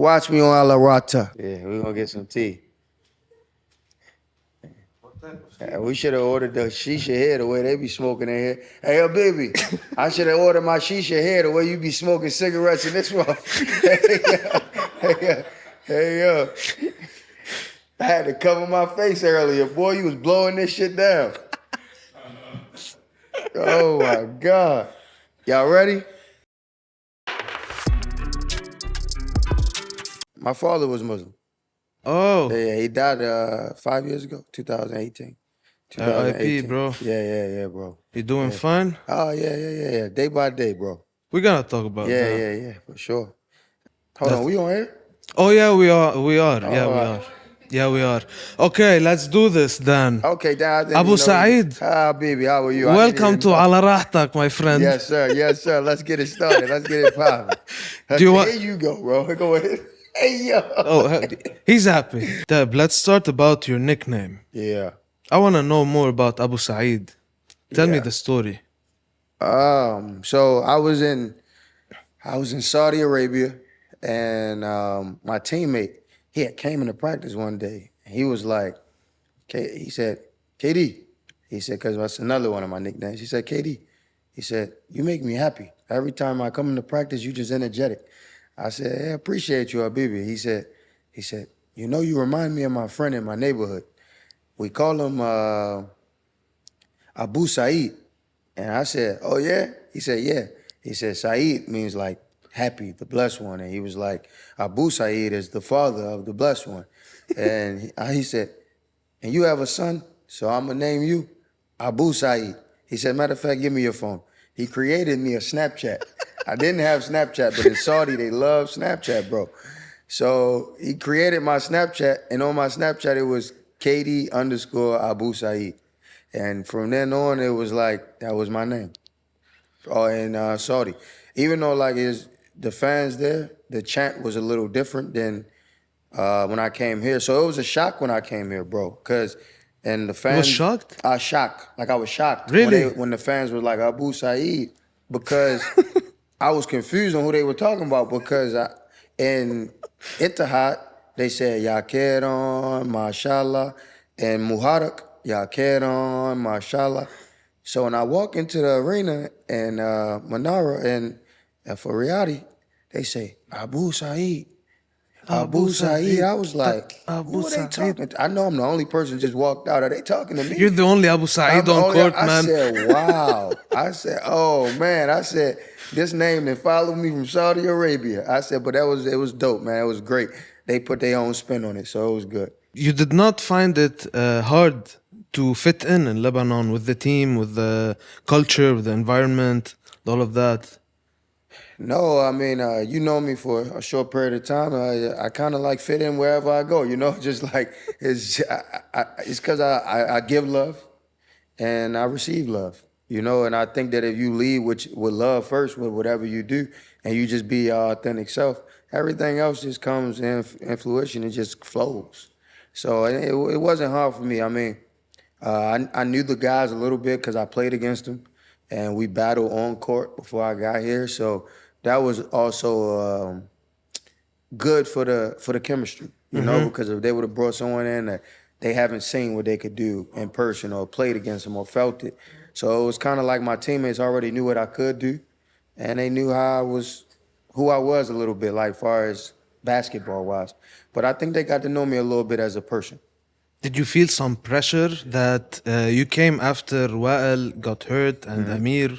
Watch me on Aala Rahtak. Yeah, we're gonna get some tea. We should have ordered the shisha here the way they be smoking in here. Hey, yo, baby, I should have ordered my shisha here the way you be smoking cigarettes in this rough. Hey, yo. I had to cover my face earlier. Boy, you was blowing this shit down. Oh, my God. Y'all ready? My father was Muslim. Oh. Yeah, he died 5 years ago, 2018. R.I.P., bro. Yeah, bro. You doing fine? Oh, yeah. Day by day, bro. We're gonna talk about that. Yeah, for sure. Hold on, we on air? Oh, yeah, we are. Yeah, we are. Okay, let's do this then. Okay, Dan. Abu Saeed. Baby, how are you? Welcome to Aala Rahtak, my friend. Yes, sir. Let's get it started. Let's get it popping. Here you go, bro. Go ahead. Hey, yo. Oh, he's happy. Deb, let's start about your nickname. Yeah. I want to know more about Abu Saeed. Tell me the story. So I was in Saudi Arabia, and my teammate, he had came into practice one day. And he was like, he said, KD. He said, because that's another one of my nicknames. He said, KD. He said, you make me happy. Every time I come into practice, you just energetic. I said, I appreciate you, Habibi. He said, you know, you remind me of my friend in my neighborhood. We call him Abu Saeed. And I said, oh, yeah? He said, yeah. He said, Saeed means like happy, the blessed one. And he was like, Abu Saeed is the father of the blessed one. And he said, and you have a son, so I'm going to name you Abu Saeed. He said, matter of fact, give me your phone. He created me a Snapchat. I didn't have Snapchat, but in Saudi, they love Snapchat, bro. So he created my Snapchat, and on my Snapchat, it was KD_Abu Saeed. And from then on, it was like, that was my name. In Saudi. Even though like the fans there, the chant was a little different than when I came here. So it was a shock when I came here, bro. And the fans... You was shocked? I was shocked. Really? When the fans were like, Abu Saeed, because I was confused on who they were talking about, because in Ittihad, they said, Ya Keron, mashallah, and Muharak, Ya Keron, mashallah. So when I walk into the arena and Manara and for Riyadi, they say, Abu Saeed. Abu Saeed. I was like, who are they talking to? I know I'm the only person just walked out. Are they talking to me? You're the only Abu Saeed on court, man. I said, wow. I said, oh, man. I said, this name that followed me from Saudi Arabia. I said, but it was dope, man. It was great. They put their own spin on it, so it was good. You did not find it hard to fit in Lebanon with the team, with the culture, with the environment, all of that? No, I mean, you know me for a short period of time. I kind of like fit in wherever I go, you know, just like it's because I give love and I receive love, you know, and I think that if you lead with love first, with whatever you do, and you just be your authentic self, everything else just comes in fruition. It just flows. So it wasn't hard for me. I mean, I knew the guys a little bit because I played against them, and we battled on court before I got here. So that was also good for the chemistry, you know, because if they would have brought someone in that they haven't seen what they could do in person or played against them or felt it. So it was kind of like my teammates already knew what I could do, and they knew who I was a little bit, like far as basketball-wise. But I think they got to know me a little bit as a person. Did you feel some pressure that you came after Wael got hurt and Amir?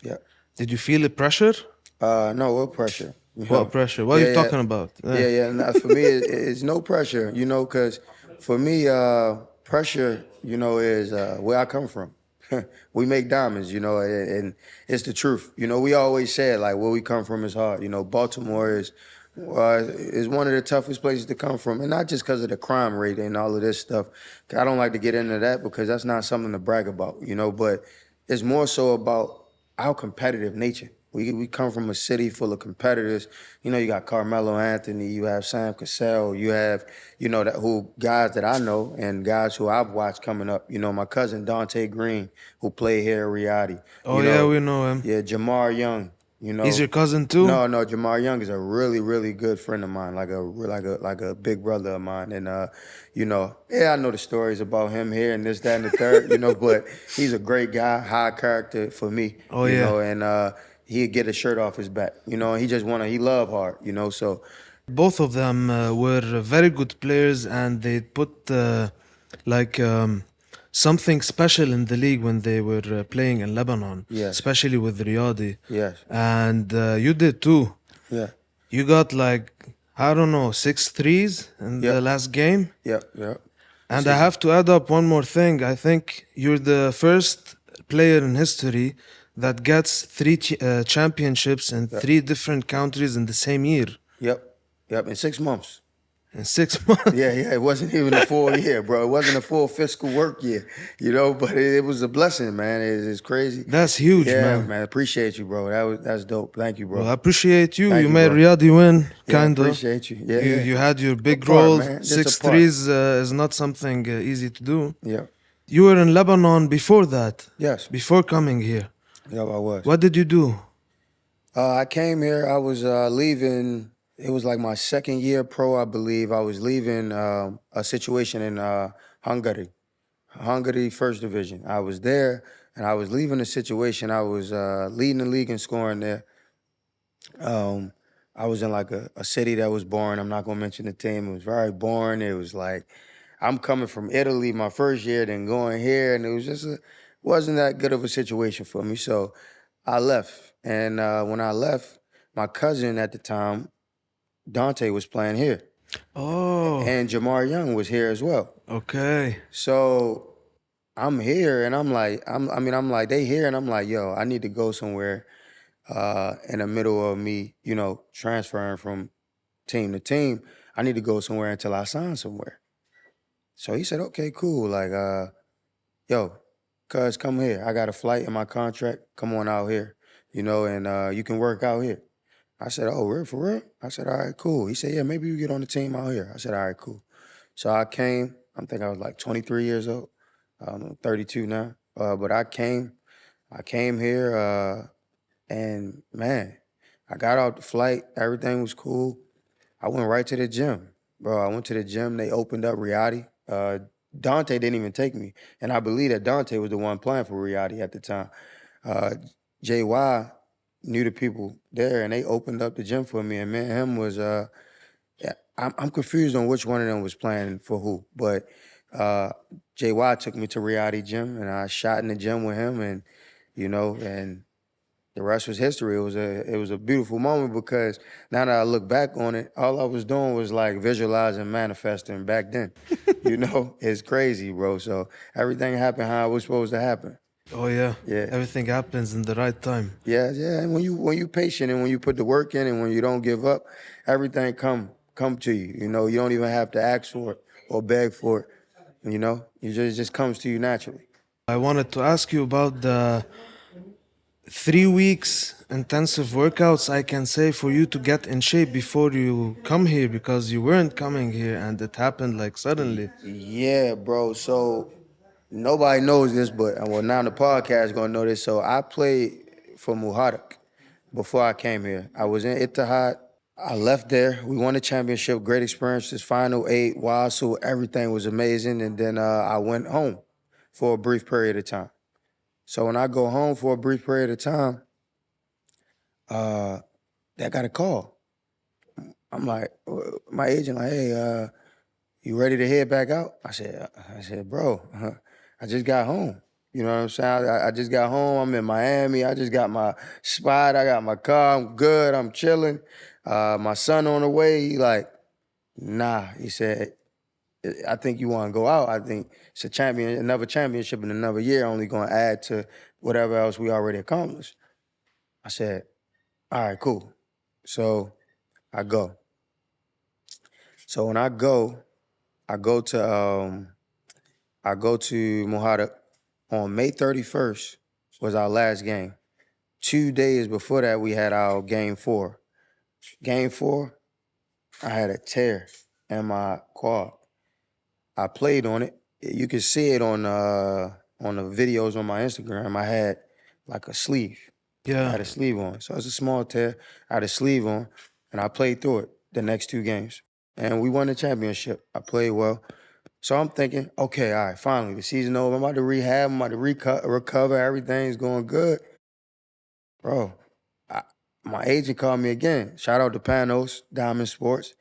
Yeah. Did you feel the pressure? No, what pressure? What pressure? What are you talking about? Yeah. No, for me, it's no pressure, you know, because for me, pressure, you know, is where I come from. We make diamonds, you know, and it's the truth. You know, we always say it, like, where we come from is hard. You know, Baltimore is one of the toughest places to come from, and not just because of the crime rate and all of this stuff. I don't like to get into that because that's not something to brag about, you know, but it's more so about our competitive nature. We come from a city full of competitors. You know, you got Carmelo Anthony, you have Sam Cassell, you have, you know, guys that I know and guys who I've watched coming up. You know, my cousin Dante Green, who played here at Riyadi. Oh, yeah, we know him. Yeah, Jamar Young. You know, He's your cousin too? No, Jamar Young is a really, really good friend of mine, like a big brother of mine. And you know, yeah, I know the stories about him here and this, that, and the third, you know, but he's a great guy, high character for me, Oh, you yeah. know, and he'd get a shirt off his back, you know, he love hard, you know, so Both of them were very good players, and they put like something special in the league when they were playing in Lebanon, yes, especially with Riyadi. yes, And you did too. yeah, You got like, I don't know, 6 threes in the yep, last game. yep. And I have to add up one more thing. I think you're the first player in history that gets three championships in Yep. 3 different countries in the same year, Yep, in 6 months. in 6 months. Yeah, it wasn't even a full year, bro. It wasn't a full fiscal work year, you know, but it was a blessing, man. It's crazy. That's huge, Yeah, man. man. Appreciate you, bro. That's dope. Thank you, bro. Well, I appreciate you. Thank You you, made bro. Riyadi win, Yeah, kind of. appreciate you. Yeah, yeah. You had your big A part, role. man. Just Six a part. threes is not something easy to do. Yeah. You were in Lebanon before that, Yes. before coming here. Yeah, I was. What did you do? I came here. I was leaving. It was like my second year pro, I believe. I was leaving a situation in Hungary First Division. I was there, and I was leaving a situation. I was leading the league in scoring there. I was in like a city that was boring. I'm not gonna mention the team. It was very boring. It was like I'm coming from Italy my first year, then going here, and it was just wasn't that good of a situation for me. So I left, and when I left, my cousin at the time, Dante, was playing here, Oh, and Jamar Young was here as well. okay. So I'm here, and I'm like, they here, and I'm like, yo, I need to go somewhere in the middle of me, you know, transferring from team to team. I need to go somewhere until I sign somewhere. So he said, okay, cool. Like, yo, cuz come here. I got a flight in my contract. Come on out here, you know, and you can work out here. I said, oh, real, for real? I said, all right, cool. He said, yeah, maybe you get on the team out here. I said, all right, cool. So I came. I think I was like 23 years old. I'm 32 now. But I came here, and man, I got off the flight. Everything was cool. I went right to the gym, bro. I went to the gym. They opened up Riyadi. Dante didn't even take me, and I believe that Dante was the one playing for Riyadi at the time. Uh, JY knew the people there, and they opened up the gym for me. And me and him was, yeah, I'm confused on which one of them was playing for who, but JY took me to Riyadi gym, and I shot in the gym with him, and you know, and the rest was history. It was a beautiful moment because now that I look back on it, all I was doing was like visualizing, manifesting back then. You know, it's crazy, bro. So everything happened how it was supposed to happen. Oh yeah. Yeah. Everything happens in the right time. Yeah, yeah. And when you patient and when you put the work in and when you don't give up, everything come to you. You know, you don't even have to ask for it or beg for it. You know, it just comes to you naturally. I wanted to ask you about the 3 weeks intensive workouts, I can say, for you to get in shape before you come here, because you weren't coming here and it happened like suddenly. Yeah, bro. So nobody knows this, but well, now the podcast gonna know this. So I played for Muharak before I came here. I was in Ittihad. I left there. We won the championship. Great experience. This final eight, Wasu, everything was amazing. And then I went home for a brief period of time. So when I go home for a brief period of time, I got a call. I'm like, my agent, like, hey, you ready to head back out? I said, bro, I just got home. You know what I'm saying? I just got home. I'm in Miami. I just got my spot. I got my car. I'm good. I'm chilling. My son on the way. He like, nah. He said, I think you want to go out. I think it's another championship in another year, only going to add to whatever else we already accomplished. I said, all right, cool. So I go. So when I go to Mohada on May 31st was our last game. 2 days before that, we had our game 4. Game 4, I had a tear in my quad. I played on it. You can see it on the videos on my Instagram. I had like a sleeve. I Yeah. had a sleeve on. So it's a small tear. I had a sleeve on, and I played through it the next 2 games. And we won the championship. I played well. So I'm thinking, okay, all right, finally, the season over. I'm about to rehab. I'm about to recover. Everything's going good. Bro, my agent called me again. Shout out to Panos, Diamond Sports.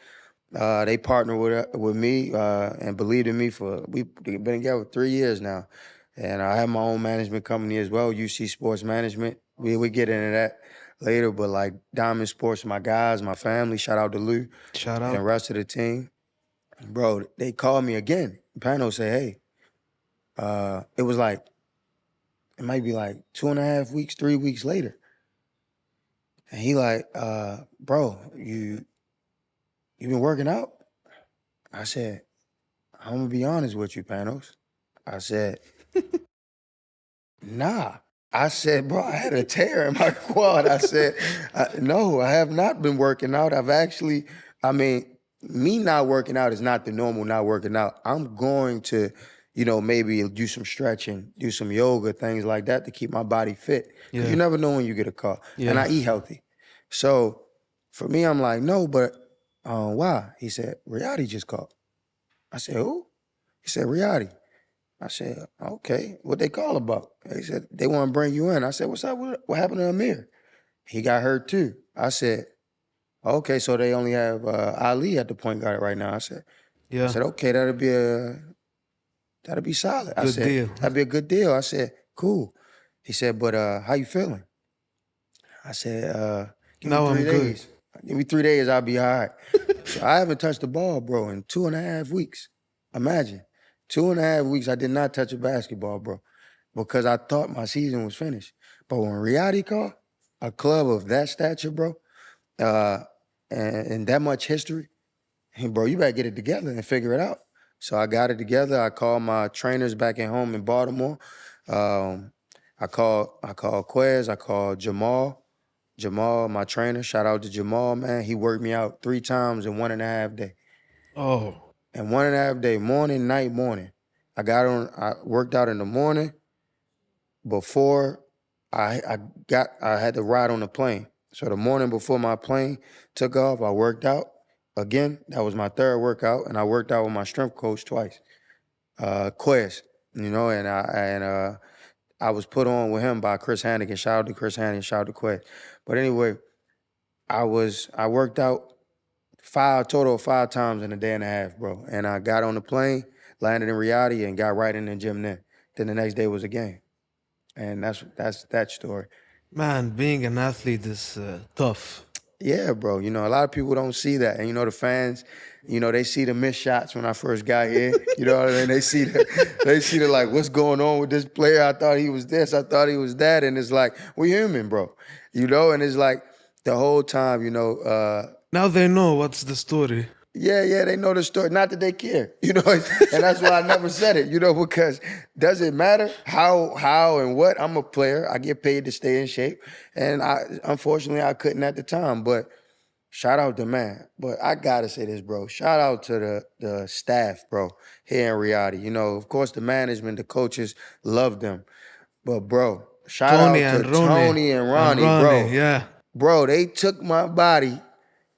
They partnered with me and believed in me we've been together for 3 years now. And I have my own management company as well, UC Sports Management. We get into that later, but like Diamond Sports, my guys, my family, shout out to Lou Shout and the out. rest of the team. Bro, they called me again. Pano said, hey, it was like, it might be like 2.5 weeks, 3 weeks later. And he like, bro, you been working out? I said, I'm gonna be honest with you, Panos. I said, nah. I said, bro, I had a tear in my quad. I said, no, I have not been working out. Me not working out is not the normal not working out. I'm going to, maybe do some stretching, do some yoga, things like that to keep my body fit. Because you Yeah. never know when you get a call. And Yeah. I eat healthy. So for me, I'm like, no, but why? He said, Riyadi just called. I said, who? He said, Riyadi. I said, okay, what they call about? He said, they want to bring you in. I said, what's up? What happened to Amir? He got hurt too. I said, okay, so they only have Ali at the point guard right now. I Yeah. said, okay, that'll be solid. I Good said, deal. that'd be a good deal. I said, cool. He said, but how you feeling? I said, give me Now 3 I'm good. days. Give me 3 days, I'll be all right. So I haven't touched the ball, bro, in 2.5 weeks. Imagine. 2.5 weeks, I did not touch a basketball, bro, because I thought my season was finished. But when Riyadi called, a club of that stature, bro, and that much history, hey, bro, you better get it together and figure it out. So I got it together. I called my trainers back at home in Baltimore. I called Quez. I called Jamal. Jamal, my trainer. Shout out to Jamal, man. He worked me out 3 times in 1.5 days. Oh. And 1.5 day, morning, night, morning. I worked out in the morning before I had to ride on the plane. So the morning before my plane took off, I worked out. Again, that was my 3rd workout, and I worked out with my strength coach twice. Quest, and I was put on with him by Chris Hannigan. Shout out to Chris Hannigan, shout out to Quest. But anyway, I worked out total of 5 times in a day and a half, bro. And I got on the plane, landed in Riyadh, and got right in the gym then. Then the next day was a game. And that's that story. Man, being an athlete is tough. Yeah, bro. A lot of people don't see that. And the fans, they see the missed shots when I first got here. You know what I mean? They see the like, what's going on with this player? I thought he was this, I thought he was that. And it's like, we're human, bro. And it's like the whole time, Now they know what's the story. yeah, they know the story. Not that they care, and that's why I never said it, because does it matter how and what? I'm a player. I get paid to stay in shape, and unfortunately I couldn't at the time. But shout out to man. But I gotta say this, bro. Shout out to the staff, bro, here in Riyadh. Of course the management, the coaches love them, but bro, shout Tony out and to Ronnie. Tony and Ronnie, bro. Yeah. Bro, they took my body.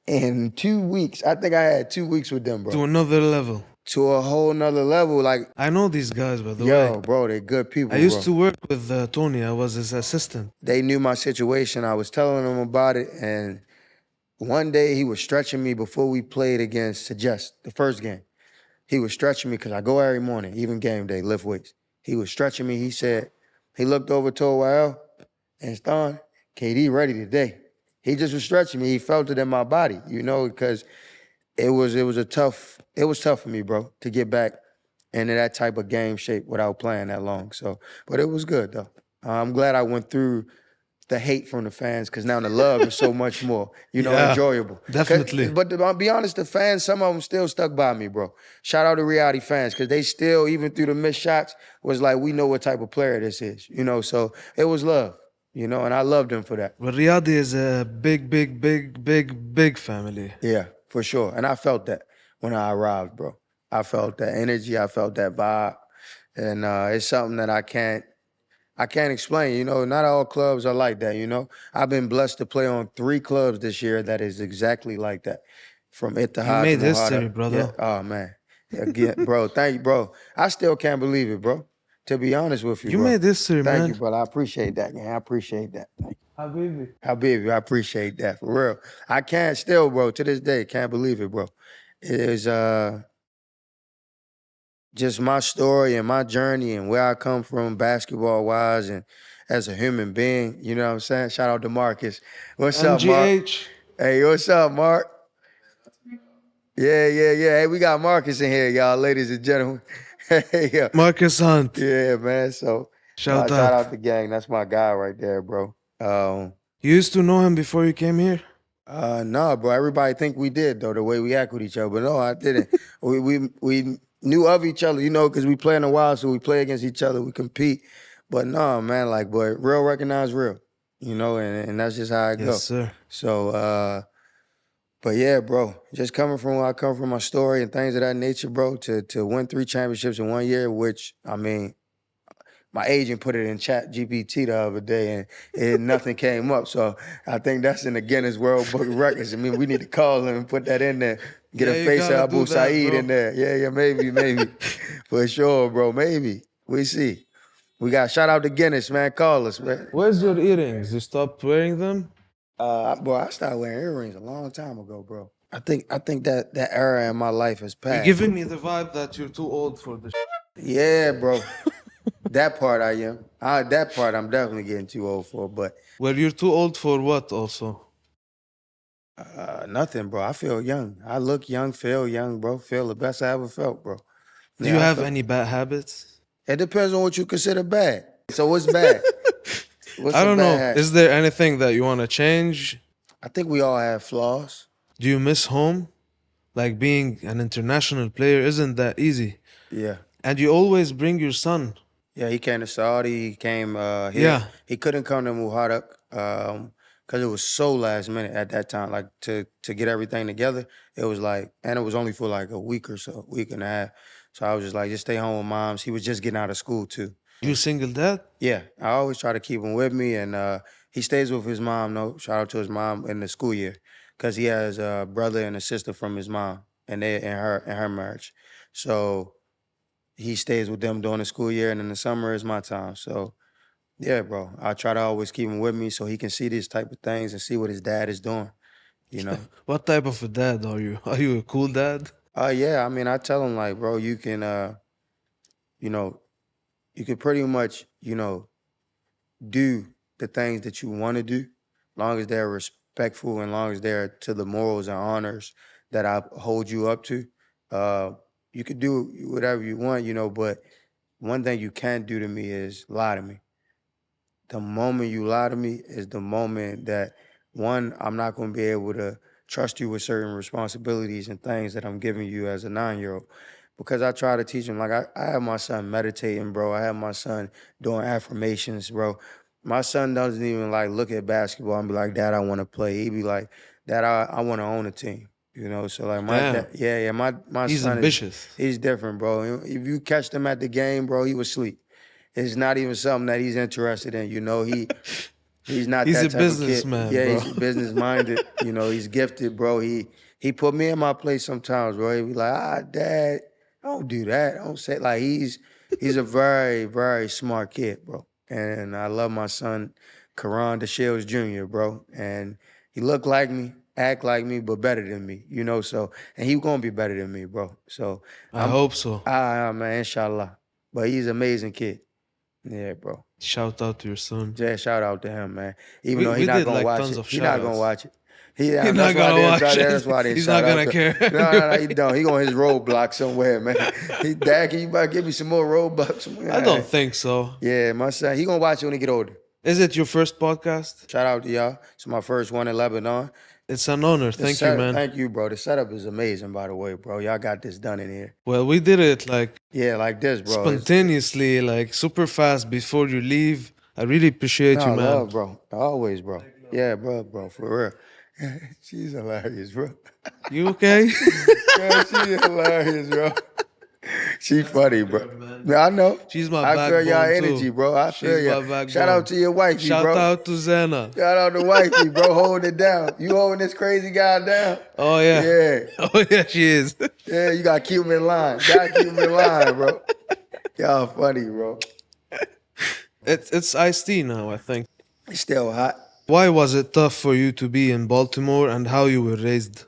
In 2 weeks, I think I had 2 weeks with them, bro. To another level. To a whole nother level. Like, I know these guys, by the way. yo, bro, they're good people, I used bro. to work with Tony. I was his assistant. They knew my situation. I was telling them about it. And one day he was stretching me before we played against Suggest, the first game. He was stretching me because I go every morning, even game day, lift weights. He was stretching me. He said, he looked over to Wael and Stan, KD ready today. He just was stretching me. He felt it in my body, because it was tough for me, bro, to get back into that type of game shape without playing that long. So, but it was good though. I'm glad I went through the hate from the fans because now the love is so much more, Yeah, enjoyable. definitely. But to be honest, the fans, some of them still stuck by me, bro. Shout out to Riyadh fans because they still, even through the missed shots, was like, we know what type of player this is, So it was love, and I loved them for that. Well, Riyadi is a big family. Yeah, for sure. And I felt that when I arrived, bro. I felt that energy. I felt that vibe. And it's something that I can't explain. You know, not all clubs are like that. You know, I've been blessed to play on 3 clubs this year that is exactly like that. From You Ittihad to made history, Mohada. Yeah. brother. Oh man. Again, bro. Thank you, bro. I still can't believe it, bro. To be honest with you, You bro. made history, Thank you, man. brother. I appreciate that, man. I appreciate that. Thank you. Habibi. Habibi, I appreciate that for real. I can't still, bro. To this day, can't believe it, bro. It is just my story and my journey and where I come from basketball wise and as a human being. You know what I'm saying? Shout out to Marcus. What's up, Mark? MGH. Hey, what's up, Mark? Yeah. Hey, we got Marcus in here, y'all, ladies and gentlemen. Yeah. Marcus Hunt. Yeah, man. So Shout shout out. out the gang. That's my guy right there, bro. You used to know him before you came here? No, bro. Everybody think we did though, the way we act with each other. But no, I didn't. We knew of each other, you know, because we play in a while, so we play against each other, we compete. But no, man, like, boy, real recognize real, you know, and that's just how I Yes, go. sir. So, but yeah, bro, just coming from where I come from, my story and things of that nature, bro, to win 3 championships in 1 year, which I mean, my agent put it in Chat GPT the other day, and nothing came up. So I think that's in the Guinness World Book of Records. I mean, we need to call him and put that in there. Get Yeah, a you face of gotta do Abu that, Saeed bro. in there. Yeah, maybe. For sure, bro. Maybe. We see. We got shout out to Guinness, man. Call us, man. Where's your earrings? You stopped wearing them? Bro, I started wearing earrings a long time ago, bro. I think that era in my life has You're passed. giving me the vibe that you're too old for this. Yeah, bro. That part I am. That part I'm definitely getting too old for, but Well, you're too old for what also? nothing, bro. I feel young. I look young, feel young, bro. Feel the best I ever felt, bro. Do you I have feel. any bad habits? It depends on what you consider bad. So what's bad? What's I a don't bad know. habit? Is there anything that you want to change? I think we all have flaws. Do you miss home? Like being an international player isn't that easy. Yeah. And you always bring your son. Yeah, he came to Saudi. He came here. Yeah. He couldn't come to Muharraq because it was so last minute at that time. Like to get everything together, it was like, and it was only for like a week or so, week and a half. So I was just like, just stay home with moms. He was just getting out of school too. You single dad? Yeah, I always try to keep him with me, and he stays with his mom. No, shout out to his mom in the school year, because he has a brother and a sister from his mom, and they in her marriage. So he stays with them during the school year, and in the summer is my time. So yeah, bro, I try to always keep him with me so he can see these type of things and see what his dad is doing. You know. What type of a dad are you? Are you a cool dad? Yeah. I mean, I tell him like, bro, you can, you know, you can pretty much, you know, do the things that you want to do, long as they're respectful and long as they're to the morals and honors that I hold you up to. You could do whatever you want, you know, but one thing you can't do to me is lie to me. The moment you lie to me is the moment that, one, I'm not going to be able to trust you with certain responsibilities and things that I'm giving you as a 9-year-old. Because I try to teach him, like I have my son meditating, bro. I have my son doing affirmations, bro. My son doesn't even like look at basketball and be like, Dad, I want to play. He be like, Dad, I want to own a team. You know, so like my Damn. dad, yeah, my He's son ambitious. he's different, bro. If you catch him at the game, bro, he was sleep. It's not even something that he's interested in. You know, he's not He's that a type of kid. businessman, Yeah, bro. he's business minded. You know, he's gifted, bro. He put me in my place sometimes, bro. He be like, Dad, don't do that. Don't say like he's a very, very smart kid, bro. And I love my son, Keron DeShields Jr., bro. And he look like me, act like me, but better than me. You know, so and he gonna be better than me, bro. So I hope so. man, inshallah. But he's an amazing kid. Yeah, bro. Shout out to your son. Yeah, shout out to him, man. Even We, though we he's not did gonna like watch tons it. of He's not shout gonna outs. watch it. He's That's not why I gonna didn't watch shout. it. That's why I didn't He's shout not out gonna to. care. No, he don't. He on his roadblock somewhere, man. Dad, can you about give me some more roadblocks? I don't think so. Yeah, my son. He gonna watch it when he get older. Is it your first podcast? Shout out to y'all. It's my first one in Lebanon. It's an honor. Thank you, man. Thank you, bro. The setup is amazing, by the way, bro. Y'all got this done in here. Well, we did it like Yeah, like this, bro. spontaneously, like super fast before you leave. I really appreciate you, No, man. love, bro. Always, bro. Yeah, bro, for real. She's hilarious, bro. You okay? Yeah, she's hilarious, bro. She funny, bro. Yeah, I know. She's my I feel y'all backbone, energy, too. bro. I feel She's ya. my backbone. Shout out to your wifey, Shout bro. out to Zena. Shout out to wifey, bro. Holding it down. You holding this crazy guy down? Oh, yeah. Yeah. Oh, yeah, she is. Yeah, you gotta keep him in line. Gotta keep him in line, bro. Y'all funny, bro. It's iced tea now, I think. It's still hot. Why was it tough for you to be in Baltimore and how you were raised?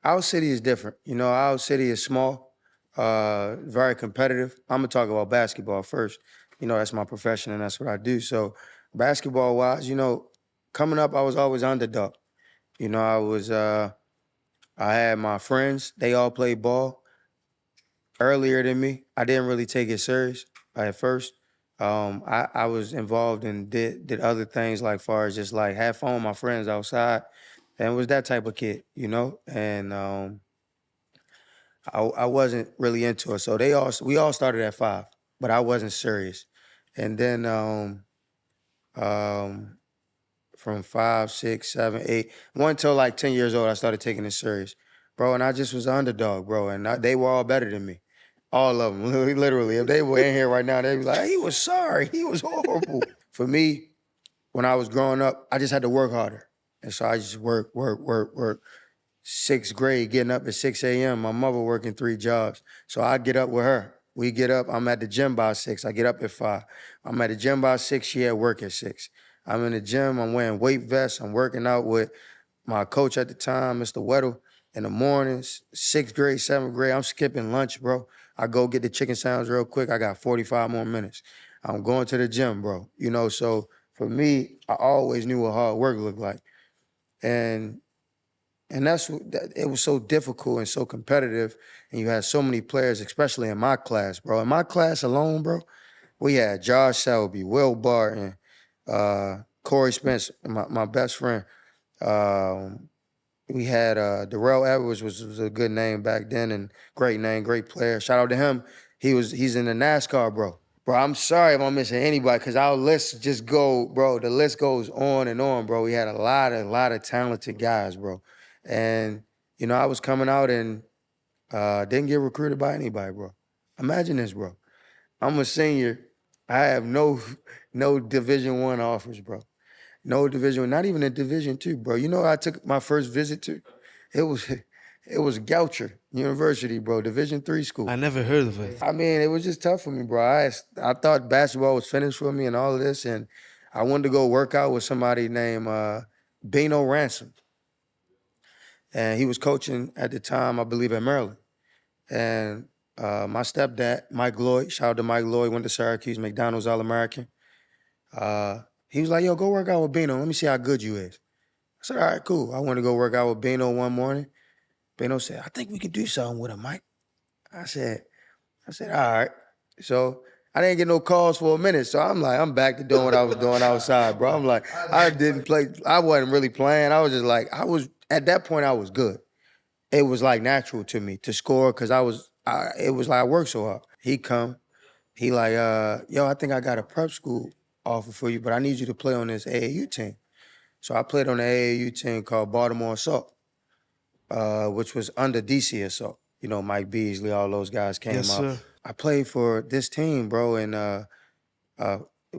Our city is different. You know, our city is small, very competitive. I'm gonna talk about basketball first. You know, that's my profession and that's what I do. So, basketball wise, you know, coming up, I was always underdog. You know, I had my friends. They all played ball earlier than me. I didn't really take it serious at first. I was involved and did other things like far as just like have fun with my friends outside, and was that type of kid, you know. And I wasn't really into it. So we all started at 5, but I wasn't serious. And then um, from 5, 6, 7, 8, one until like 10 years old, I started taking it serious, bro. And I just was an underdog, bro. And they were all better than me, all of them, literally. If they were in here right now, they'd be like, "He was sorry, he was horrible." For me, when I was growing up, I just had to work harder, and so I just work. 6th grade, getting up at 6 a.m. My mother working 3 jobs. So I get up with her. We get up, I'm at the gym by 6. I get up at 5. I'm at the gym by 6, she at work at 6. I'm in the gym, I'm wearing weight vests, I'm working out with my coach at the time, Mr. Weddle, in the mornings, 6th grade, 7th grade. I'm skipping lunch, bro. I go get the chicken sandwich real quick. I got 45 more minutes. I'm going to the gym, bro. You know, so for me, I always knew what hard work looked like. And it was so difficult and so competitive, and you had so many players, especially in my class, bro. In my class alone, bro, we had Josh Selby, Will Barton, Corey Spence, my best friend. We had Darrell Edwards was a good name back then and great name, great player. Shout out to him. He's in the NASCAR, bro. Bro, I'm sorry if I'm missing anybody because our list just go, bro. The list goes on and on, bro. We had a lot of talented guys, bro. And, you know, I was coming out and didn't get recruited by anybody, bro. Imagine this, bro. I'm a senior. I have no Division I offers, bro. No Division, not even a Division II, bro. You know what I took my first visit to? It was Goucher University, bro, Division III school. I never heard of it. I mean, it was just tough for me, bro. I thought basketball was finished for me and all of this, and I wanted to go work out with somebody named Bino Ransom. And he was coaching at the time, I believe, at Maryland. And my stepdad, Mike Lloyd, shout out to Mike Lloyd, went to Syracuse, McDonald's All-American. He was like, "Yo, go work out with Bino. Let me see how good you is." I said, "All right, cool." I went to go work out with Bino one morning. Bino said, "I think we could do something with him, Mike." I said, "All right." So I didn't get no calls for a minute. So I'm back to doing what I was doing outside, bro. I'm like, I didn't play. I wasn't really playing. I was just like, at that point, I was good. It was like natural to me to score because it was like I worked so hard. He like, "Yo, I think I got a prep school offer for you, but I need you to play on this AAU team." So I played on the AAU team called Baltimore Assault, which was under DC Assault. You know, Mike Beasley, all those guys came Yes, out. sir. I played for this team, bro, and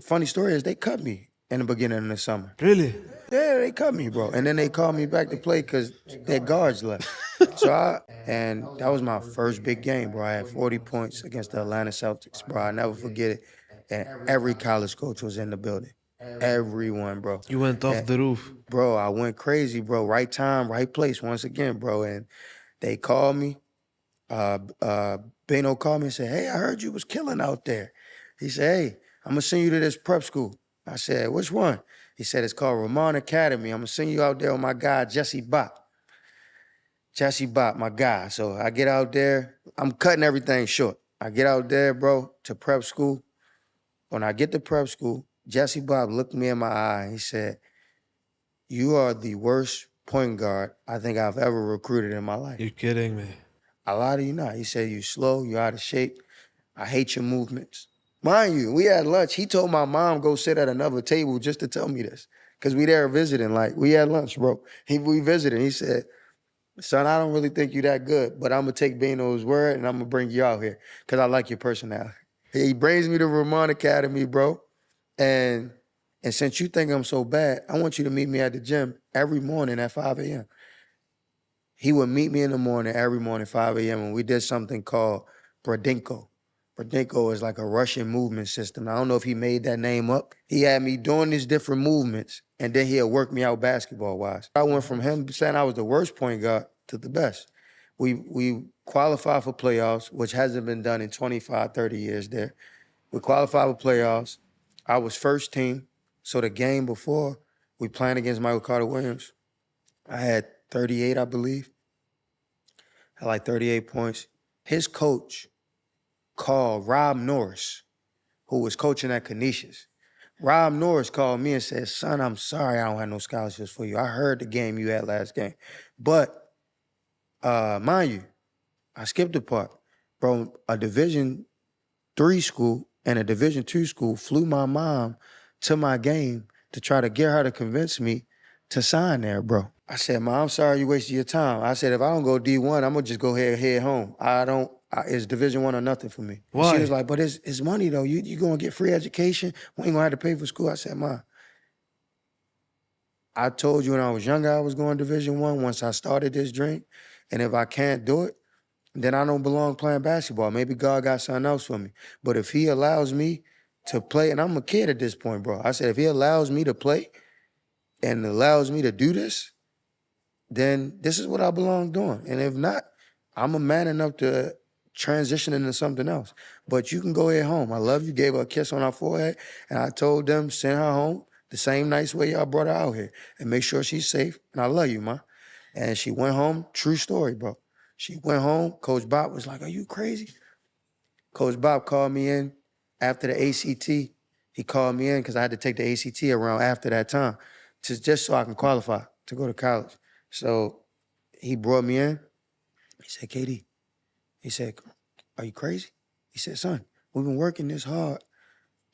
funny story is they cut me in the beginning of the summer. Really? Yeah, they cut me, bro. And then they called me back to play because their guards left. And that was my first big game, bro. I had 40 points against the Atlanta Celtics, bro. I never forget it. And every college coach was in the building. Everyone, bro. You went off the roof. Bro, I went crazy, bro. Right time, right place once again, bro. And they called me. Bino called me and said, "Hey, I heard you was killing out there." He said, "Hey, I'm going to send you to this prep school." I said, "Which one?" He said, "It's called Ramon Academy. I'm going to send you out there with my guy, Jesse Bott." Jesse Bott, my guy. So I get out there. I'm cutting everything short. I get out there, bro, to prep school. When I get to prep school, Jesse Bott looked me in my eye. He said, "You are the worst point guard I think I've ever recruited in my life." You're kidding me. I lie to you not. He said, "You slow, you out of shape. I hate your movements." Mind you, we had lunch. He told my mom go sit at another table just to tell me this. Because we there visiting. Like, we had lunch, bro. We visited. He said, son, I don't really think you that good, but I'm going to take Bino's word and I'm going to bring you out here because I like your personality. He brings me to Vermont Academy, bro. And since you think I'm so bad, I want you to meet me at the gym every morning at 5 a.m. He would meet me in the morning, every morning, 5 a.m., and we did something called Brodinko. Brodinko is like a Russian movement system. I don't know if he made that name up. He had me doing these different movements, and then he'll work me out basketball-wise. I went from him saying I was the worst point guard to the best. We qualified for playoffs, which hasn't been done in 25, 30 years there. We qualified for playoffs. I was first team. So the game before, we playing against Michael Carter Williams. I had 38, I believe. Had like 38 points. His coach called Rob Norris, who was coaching at Canisius. Rob Norris called me and said, son, I'm sorry I don't have no scholarships for you. I heard the game you had last game. But mind you, I skipped a part. Bro, a Division III school and a Division II school flew my mom to my game to try to get her to convince me to sign there, bro. I said, Mom, I'm sorry you wasted your time. I said, if I don't go D1, I'm gonna just go head home. It's Division I or nothing for me. Why? She was like, but it's money though. You gonna get free education? We ain't gonna have to pay for school. I said, Mom, I told you when I was younger I was going Division I once I started this dream. And if I can't do it, then I don't belong playing basketball. Maybe God got something else for me. But if he allows me to play, and I'm a kid at this point, bro. I said, if he allows me to play and allows me to do this, then this is what I belong doing. And if not, I'm a man enough to transition into something else. But you can go ahead home. I love you. Gave her a kiss on her forehead. And I told them, send her home the same nice way y'all brought her out here. And make sure she's safe. And I love you, Ma. And she went home. True story, bro. She went home. Coach Bob was like, are you crazy? Coach Bob called me in after the ACT. He called me in because I had to take the ACT around after that time, just so I can qualify to go to college. So he brought me in. He said, KD, he said, are you crazy? He said, son, we've been working this hard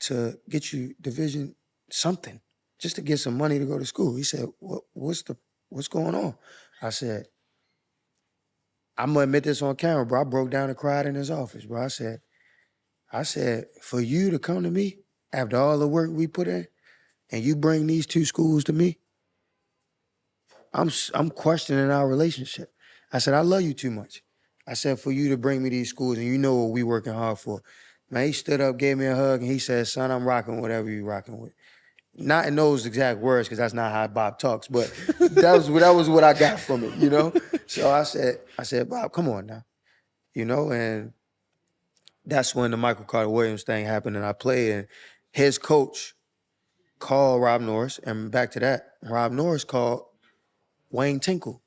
to get you division something, just to get some money to go to school. He said, what's going on? I said, I'm gonna admit this on camera, bro. I broke down and cried in his office, bro. I said, for you to come to me after all the work we put in, and you bring these two schools to me, I'm questioning our relationship. I said, I love you too much. I said, for you to bring me these schools, and you know what we working hard for. Man, he stood up, gave me a hug, and he said, son, I'm rocking whatever you rocking with. Not in those exact words, because that's not how Bob talks, but that was what I got from it, you know? So I said, Bob, come on now, you know? And that's when the Michael Carter Williams thing happened, and I played, and his coach called Rob Norris, and back to that, Rob Norris called Wayne Tinkle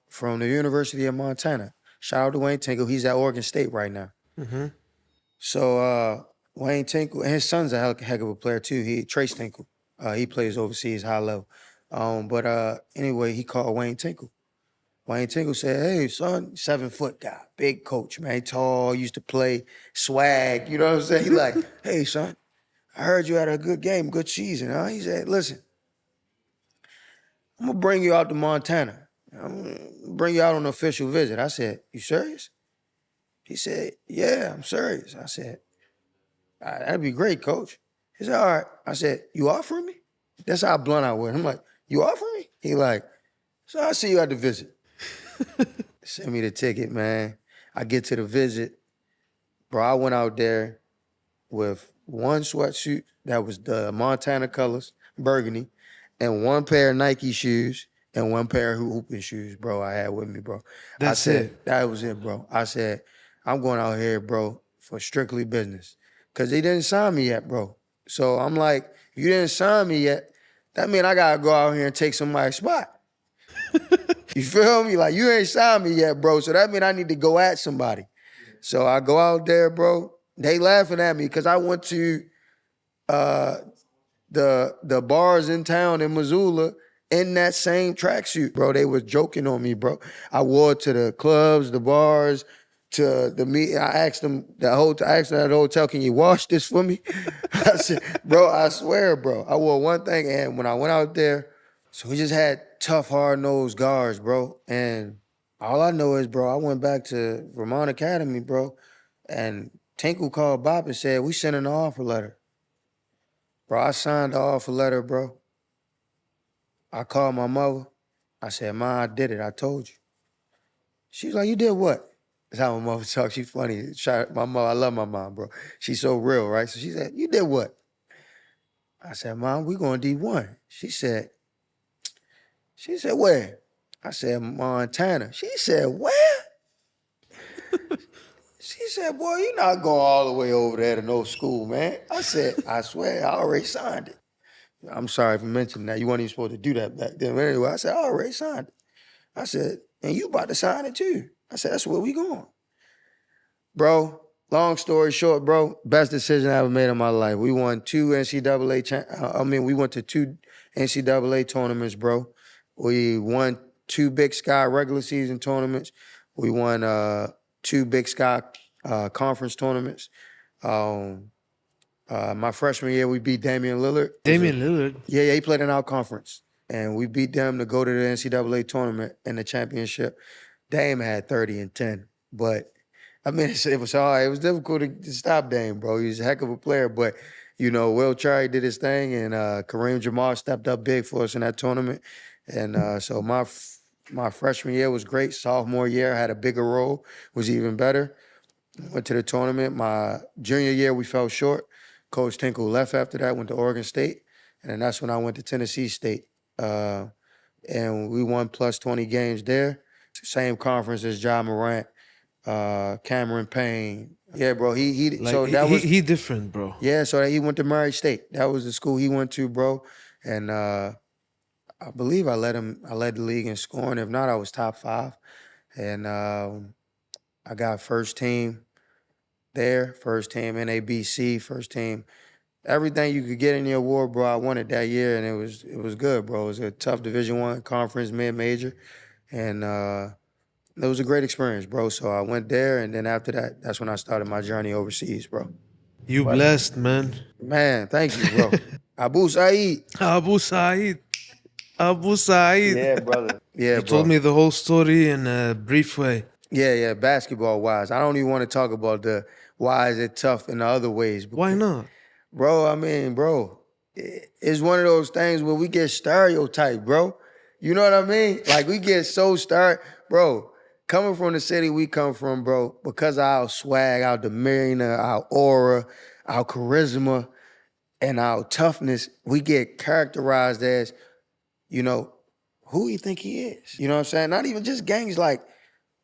from the University of Montana. Shout out to Wayne Tinkle. He's at Oregon State right now. Mm-hmm. So Wayne Tinkle, and his son's a heck of a player too. Trace Tinkle. He plays overseas, high level. But anyway, he called Wayne Tinkle. Wayne Tinkle said, hey, son, 7-foot guy, big coach, man, tall, used to play swag, you know what I'm saying? He like, hey, son, I heard you had a good game, good season, huh? He said, listen, I'm gonna bring you out to Montana. I'm gonna bring you out on an official visit. I said, you serious? He said, yeah, I'm serious. I said, all right, that'd be great, coach. He said, all right. I said, you offering me? That's how blunt I was. I'm like, you offering me? He like, so I'll see you at the visit. Send me the ticket, man. I get to the visit. Bro, I went out there with one sweatsuit that was the Montana colors, burgundy, and one pair of Nike shoes and one pair of hooping shoes, bro, I had with me, bro. That's it. That was it, bro. I said, I'm going out here, bro, for strictly business. Because they didn't sign me yet, bro. So I'm like, if you didn't sign me yet, that means I got to go out here and take somebody's spot. You feel me? Like, you ain't signed me yet, bro. So that means I need to go at somebody. So I go out there, bro. They laughing at me because I went to the bars in town in Missoula in that same tracksuit, bro. They was joking on me, bro. I wore it to the clubs, the bars, to the meet. I asked them I asked them at the hotel, can you wash this for me? I said, bro, I swear, bro. I wore one thing, and when I went out there, so we just had tough, hard-nosed guards, bro. And All I know is, bro, I went back to Vermont Academy, bro, and Tinkle called Bob and said, we sending the offer letter. Bro, I signed the offer letter, bro. I called my mother. I said, Ma, I did it. I told you. She was like, you did what? That's how my mother talks. She funny. My mom, I love my mom, bro. She's so real, right? So she said, you did what? I said, Mom, we going D1. She said, where? I said, Montana. She said, where? She said, boy, you're not going all the way over there to no school, man. I said, I swear, I already signed it. I'm sorry for mentioning that. You weren't even supposed to do that back then. But anyway, I said, I already signed it. I said, and you about to sign it too. I said, that's where we going. Bro, long story short, bro, best decision I ever made in my life. We won two NCAA, we went to two NCAA tournaments, bro. We won two Big Sky regular season tournaments. We won two Big Sky conference tournaments. My freshman year, we beat Damian Lillard. Damian Lillard. Yeah, he played in our conference. And we beat them to go to the NCAA tournament and the championship. Dame had 30 and 10. But, I mean, it was hard. It was difficult to stop Dame, bro. He was a heck of a player. But, you know, Will Cherry did his thing, and Keron Jr stepped up big for us in that tournament. And so my freshman year was great. Sophomore year, I had a bigger role, was even better. Went to the tournament. My junior year, we fell short. Coach Tinkle left after that, went to Oregon State. And then that's when I went to Tennessee State. And we won plus 20 games there. Same conference as Ja Morant, Cameron Payne. Yeah, bro. He different, bro. Yeah, so he went to Murray State. That was the school he went to, bro. And I believe I led the league in scoring. If not, I was top 5. And I got first team there, first team NABC, first team. Everything you could get in the award, bro, I won it that year, and it was good, bro. It was a tough Division I conference, mid-major, and it was a great experience, bro. So I went there, and then after that, that's when I started my journey overseas, bro. You blessed, man. Man, thank you, bro. Abu Saeed. Abu Saeed. Abu Saeed. Yeah, brother. Yeah, You bro. told me the whole story in a brief way. Yeah, basketball-wise. I don't even want to talk about the why is it tough in the other ways. Why not? Bro, I mean, bro, it's one of those things where we get stereotyped, bro. You know what I mean? Like, we get so bro, coming from the city we come from, bro, because of our swag, our demeanor, our aura, our charisma, and our toughness, we get characterized as, you know, who you think he is. You know what I'm saying? Not even just gangs, like,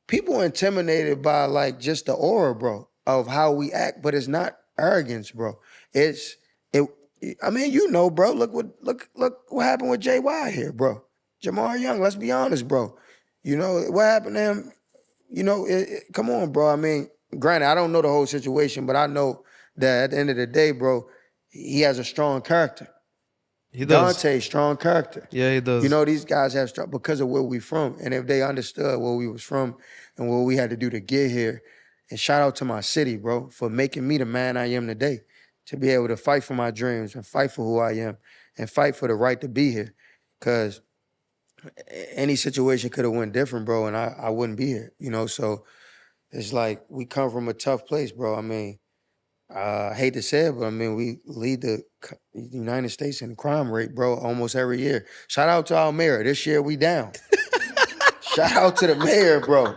people intimidated by, like, just the aura, bro, of how we act, but it's not arrogance, bro. I mean, you know, bro. Look what happened with JY here, bro. Jamar Young. Let's be honest, bro. You know what happened to him. You know, come on, bro. I mean, granted, I don't know the whole situation, but I know that at the end of the day, bro, he has a strong character. He does. Dante, strong character. Yeah, he does. You know, these guys have strong because of where we from, and if they understood where we was from and what we had to do to get here. And shout out to my city, bro, for making me the man I am today. To be able to fight for my dreams and fight for who I am and fight for the right to be here. Because any situation could have went different, bro, and I wouldn't be here, you know? So it's like we come from a tough place, bro. I mean, I hate to say it, but I mean, we lead the United States in crime rate, bro, almost every year. Shout out to our mayor. This year we down. Shout out to the mayor, bro.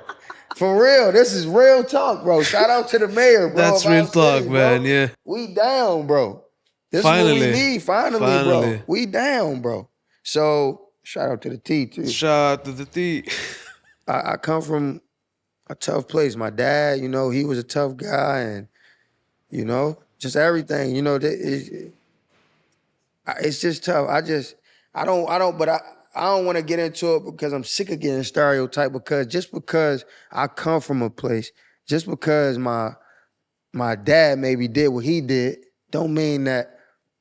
For real, this is real talk, bro. Shout out to the mayor, bro. That's real talk, man. Yeah. We down, bro. This Finally. is what we need. Finally, bro. We down, bro. So shout out to the T, too. Shout out to the T. I come from a tough place. My dad, you know, he was a tough guy, and, you know, just everything. You know, it's just tough. I don't want to get into it because I'm sick of getting stereotyped, because just because I come from a place, just because my dad maybe did what he did, don't mean that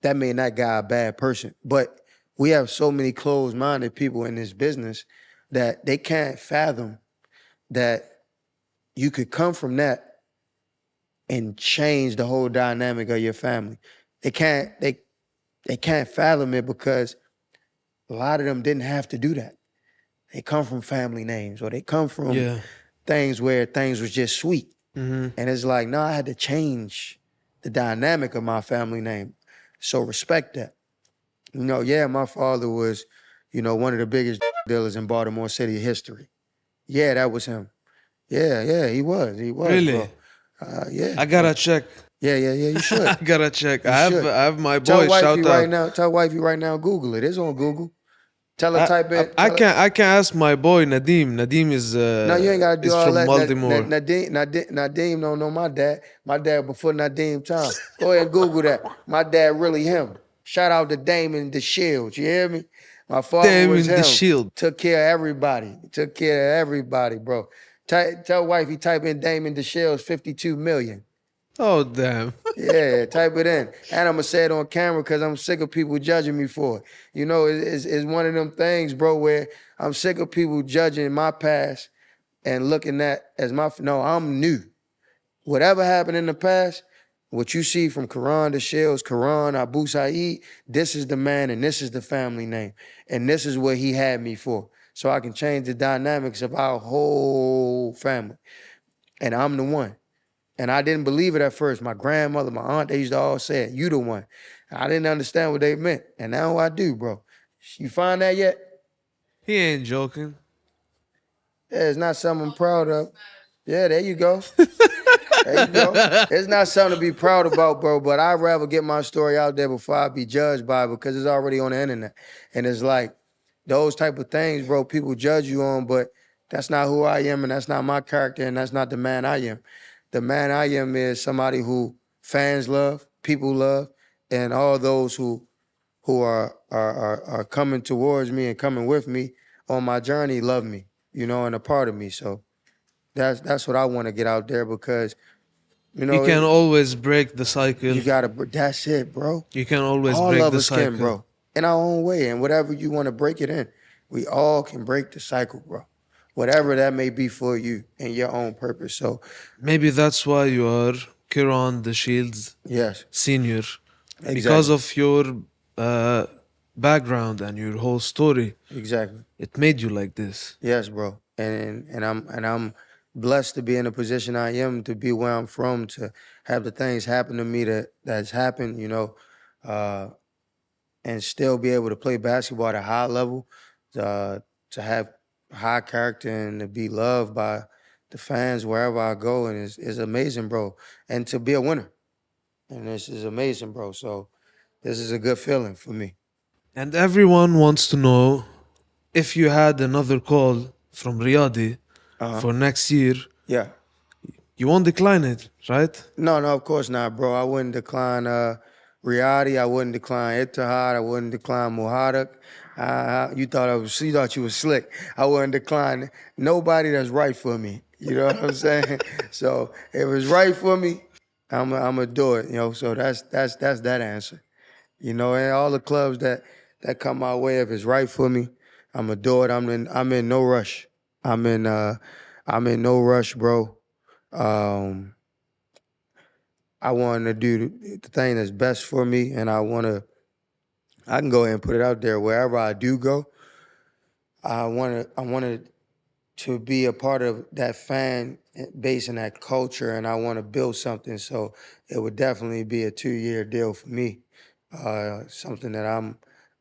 made that guy a bad person. But we have so many closed-minded people in this business that they can't fathom that you could come from that and change the whole dynamic of your family. They can't fathom it because a lot of them didn't have to do that. they come from family names, or they come from Yeah. things where things was just sweet. Mm-hmm. And it's like, no, I had to change the dynamic of my family name. So respect that. You know, yeah, my father was, you know, one of the biggest dealers in Baltimore City history. Yeah, that was him. Yeah, he was. He was, Really? bro. Yeah. I gotta check. Yeah, you should. I gotta check. You should. I have my Tell boy. wifey Shout out. right now, Google it. It's on Google. Tell her type in. I can ask my boy Nadim. Nadim No, you ain't gotta do is all from that. Baltimore. Nadim don't know my dad. My dad before Nadim time. Go ahead and Google that. My dad really him. Shout out to Damon DeShields. You hear me? My father Damn was in the him. shield. Took care of everybody. Took care of everybody, bro. Tell wifey type in Damon DeShields 52 million. Oh damn. Yeah, type it in. And I'm gonna say it on camera because I'm sick of people judging me for it. You know, it's one of them things, bro, where I'm sick of people judging my past and looking at as my, no, I'm new. Whatever happened in the past, what you see from Keron DeShields, Keron, Abu Saeed, this is the man and this is the family name. And this is what he had me for. So I can change the dynamics of our whole family. And I'm the one. And I didn't believe it at first. My grandmother, my aunt, they used to all say, you the one. I didn't understand what they meant. And now I do, bro. You find that yet? He ain't joking. Yeah, it's not something I'm proud of. Yeah, there you go. There you go. It's not something to be proud about, bro, but I'd rather get my story out there before I be judged by it because it's already on the internet. And it's like those type of things, bro, people judge you on, but that's not who I am and that's not my character and that's not the man I am. The man I am is somebody who fans love, people love, and all those who are coming towards me and coming with me on my journey love me, you know, and a part of me. So that's what I want to get out there because, you You know, can always break the cycle. you gotta. That's it, bro. You can always All break of the us can, cycle. bro, in our own way, and whatever you want to break it in, we all can break the cycle, bro. Whatever that may be for you and your own purpose. So, Maybe that's why you are Keron DeShields yes, Senior. exactly. Because of your background and your whole story. Exactly. It made you like this. Yes, bro. And I'm blessed to be in the position I am, to be where I'm from, to have the things happen to me that's happened, you know, and still be able to play basketball at a high level, to have high character and to be loved by the fans wherever I go, and it's amazing, bro. And to be a winner, and this is amazing, bro. So this is a good feeling for me. And everyone wants to know if you had another call from Riyadi for next year, Yeah. you won't decline it, right? No, of course not, bro. I wouldn't decline Riyadi. I wouldn't decline Ittihad. I wouldn't decline Muhadak. You thought you was slick. I wouldn't decline nobody that's right for me. You know what I'm saying? So if it's right for me, I'm gonna do it. You know, so that's that answer. You know, and all the clubs that come my way, if it's right for me, I'm gonna do it. I'm in no rush. I'm in no rush, bro. I want to do the thing that's best for me, and I can go ahead and put it out there. Wherever I do go, I wanted to be a part of that fan base and that culture, and I want to build something. So it would definitely be a 2-year deal for me. Something that